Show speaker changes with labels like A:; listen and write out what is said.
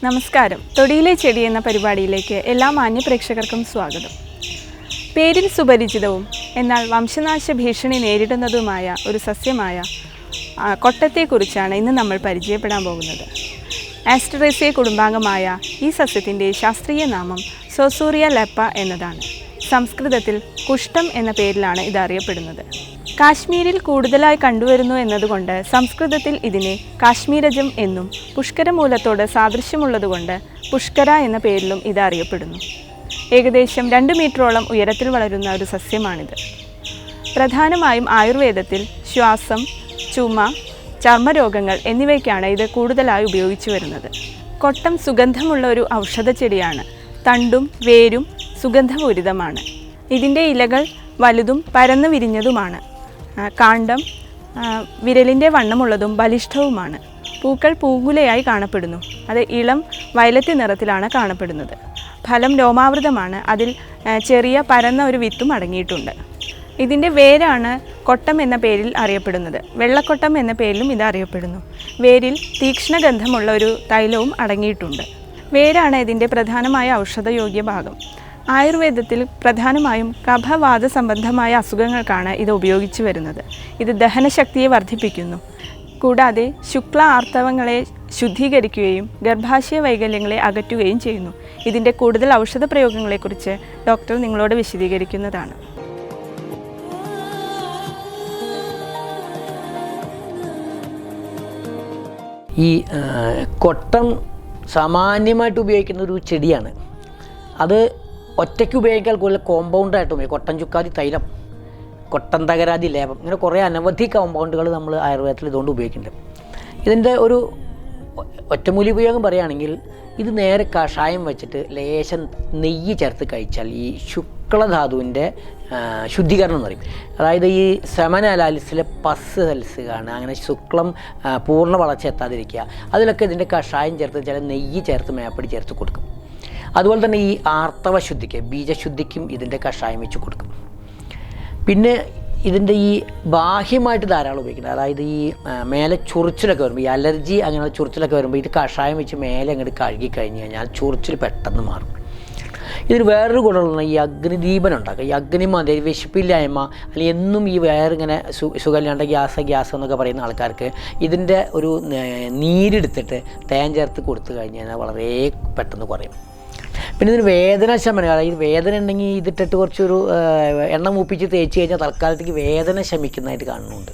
A: നമസ്കാരം. തൊടിയിലെ ചെടി എന്ന പരിപാടിയിലേക്ക് എല്ലാ മാന്യ പ്രേക്ഷകർക്കും സ്വാഗതം. പേരിൽ സുപരിചിതവും എന്നാൽ വംശനാശ ഭീഷണി നേരിടുന്നതുമായ ഒരു സസ്യമായ കൊട്ടത്തെക്കുറിച്ചാണ് ഇന്ന് നമ്മൾ പരിചയപ്പെടാൻ പോകുന്നത്. ആസ്റ്ററേസിയ കുടുംബാംഗമായ ഈ സസ്യത്തിൻ്റെ ശാസ്ത്രീയ നാമം സോസൂറിയ ലെപ്പ എന്നതാണ്. സംസ്കൃതത്തിൽ കുഷ്ഠം എന്ന പേരിലാണ് ഇത് അറിയപ്പെടുന്നത്. കാശ്മീരിൽ കൂടുതലായി കണ്ടുവരുന്നു എന്നതുകൊണ്ട് സംസ്കൃതത്തിൽ ഇതിനെ കാശ്മീരജം എന്നും പുഷ്കരമൂലത്തോട് സാദൃശ്യമുള്ളതുകൊണ്ട് പുഷ്കര എന്ന പേരിലും ഇത് അറിയപ്പെടുന്നു. ഏകദേശം 2 മീറ്ററോളം ഉയരത്തിൽ വളരുന്ന ഒരു സസ്യമാണിത്. പ്രധാനമായും ആയുർവേദത്തിൽ ശ്വാസം, ചുമ, ചർമ്മരോഗങ്ങൾ എന്നിവയ്ക്കാണ് ഇത് കൂടുതലായി ഉപയോഗിച്ചു വരുന്നത്. കൊട്ടം സുഗന്ധമുള്ള ഒരു ഔഷധ ചെടിയാണ്. തണ്ടും വേരും സുഗന്ധപൂരിതമാണ്. ഇതിൻ്റെ ഇലകൾ വലുതും പരന്നു വിരിഞ്ഞതുമാണ്. കാണ്ഡം വിരലിൻ്റെ വണ്ണമുള്ളതും ബലിഷ്ഠവുമാണ്. പൂക്കൾ പൂങ്കുലയായി കാണപ്പെടുന്നു. അത് ഇളം വയലറ്റ് നിറത്തിലാണ് കാണപ്പെടുന്നത്. ഫലം ലോമാവൃതമാണ്. അതിൽ ചെറിയ പരന്ന ഒരു വിത്തും അടങ്ങിയിട്ടുണ്ട്. ഇതിൻ്റെ വേരാണ് കൊട്ടം എന്ന പേരിൽ അറിയപ്പെടുന്നത്. വെള്ളക്കൊട്ടം എന്ന പേരിലും ഇത് അറിയപ്പെടുന്നു. വേരിൽ തീക്ഷ്ണഗന്ധമുള്ള ഒരു തൈലവും അടങ്ങിയിട്ടുണ്ട്. വേരാണ് ഇതിൻ്റെ പ്രധാനമായ ഔഷധയോഗ്യ ഭാഗം. ആയുർവേദത്തിൽ പ്രധാനമായും കഫവാത സംബന്ധമായ അസുഖങ്ങൾക്കാണ് ഇത് ഉപയോഗിച്ചു വരുന്നത്. ഇത് ദഹനശക്തിയെ വർദ്ധിപ്പിക്കുന്നു. കൂടാതെ ശുക്ല ആർത്തവങ്ങളെ ശുദ്ധീകരിക്കുകയും ഗർഭാശയ വൈകല്യങ്ങളെ അകറ്റുകയും ചെയ്യുന്നു. ഇതിൻ്റെ കൂടുതൽ ഔഷധ പ്രയോഗങ്ങളെക്കുറിച്ച് ഡോക്ടർ നിങ്ങളോട് വിശദീകരിക്കുന്നതാണ്.
B: ഈ കൊട്ടം സാമാന്യമായിട്ട് ഉപയോഗിക്കുന്ന ഒരു ചെടിയാണ്. അത് ഒറ്റയ്ക്ക് ഉപയോഗിക്കാൻ കൂടുതൽ കോമ്പൗണ്ടായിട്ട് ഉപയോഗിക്കും. കൊട്ടൻ ചുക്കാതി തൈലം, കൊട്ടൻ തകരാതി ലേപം, ഇങ്ങനെ കുറേ അനവധി കോമ്പൗണ്ടുകൾ നമ്മൾ ആയുർവേദത്തിൽ ഇതുകൊണ്ട് ഉപയോഗിക്കുന്നുണ്ട്. ഇതിൻ്റെ ഒരു ഒറ്റമൂലി ഉപയോഗം പറയുകയാണെങ്കിൽ ഇത് നേരെ കഷായം വെച്ചിട്ട് ലേശം നെയ്യ് ചേർത്ത് കഴിച്ചാൽ ഈ ശുക്ലധാതുവിൻ്റെ ശുദ്ധീകരണം എന്ന് പറയും. അതായത് ഈ സെമനാലിസിലെ പസ് സെൽസ് കാണുക, അങ്ങനെ ശുക്ലം പൂർണ്ണ വളർച്ച എത്താതിരിക്കുക, അതിലൊക്കെ ഇതിൻ്റെ കഷായം ചേർത്ത് ചില നെയ്യ് ചേർത്ത് മേപ്പടി ചേർത്ത് കൊടുക്കും. അതുപോലെ തന്നെ ഈ ആർത്തവശുദ്ധിക്ക്, ബീജശുദ്ധിക്കും ഇതിൻ്റെ കഷായം വെച്ച് കൊടുക്കും. പിന്നെ ഇതിൻ്റെ ഈ ബാഹ്യമായിട്ട് ധാരാളം ഉപയോഗിക്കുന്നത്, അതായത് ഈ മേലെ ചൊറിച്ചിലൊക്കെ വരുമ്പോൾ, ഈ അലർജി അങ്ങനെ ചൊറിച്ചിലൊക്കെ വരുമ്പോൾ ഇത് കഷായം വെച്ച് മേലെ അങ്ങോട്ട് കഴുകി കഴിഞ്ഞ് കഴിഞ്ഞാൽ ചൊറിച്ചിൽ പെട്ടെന്ന് മാറും. ഇതിന് വേറൊരു ഗുണമുള്ള ഈ അഗ്നിദീപനം ഉണ്ടാക്കുക. ഈ അഗ്നിമാതിരി വിശപ്പില്ലായ്മ, അല്ലെങ്കിൽ എന്നും ഈ വേറിങ്ങനെ സുഖമില്ലാണ്ട് ഗ്യാസ് എന്നൊക്കെ പറയുന്ന ആൾക്കാർക്ക് ഇതിൻ്റെ ഒരു നീരെടുത്തിട്ട് തേൻ ചേർത്ത് കൊടുത്തു കഴിഞ്ഞ് കഴിഞ്ഞാൽ വളരെ പെട്ടെന്ന് കുറയും. പിന്നെ ഇതിന് വേദന ശമനം, അതായത് വേദന ഉണ്ടെങ്കിൽ ഇതിട്ടിട്ട് കുറച്ചൊരു എണ്ണ മൂപ്പിച്ച് തേച്ച് കഴിഞ്ഞാൽ തൽക്കാലത്തേക്ക് വേദന ശമിക്കുന്നതായിട്ട് കാണുന്നുണ്ട്.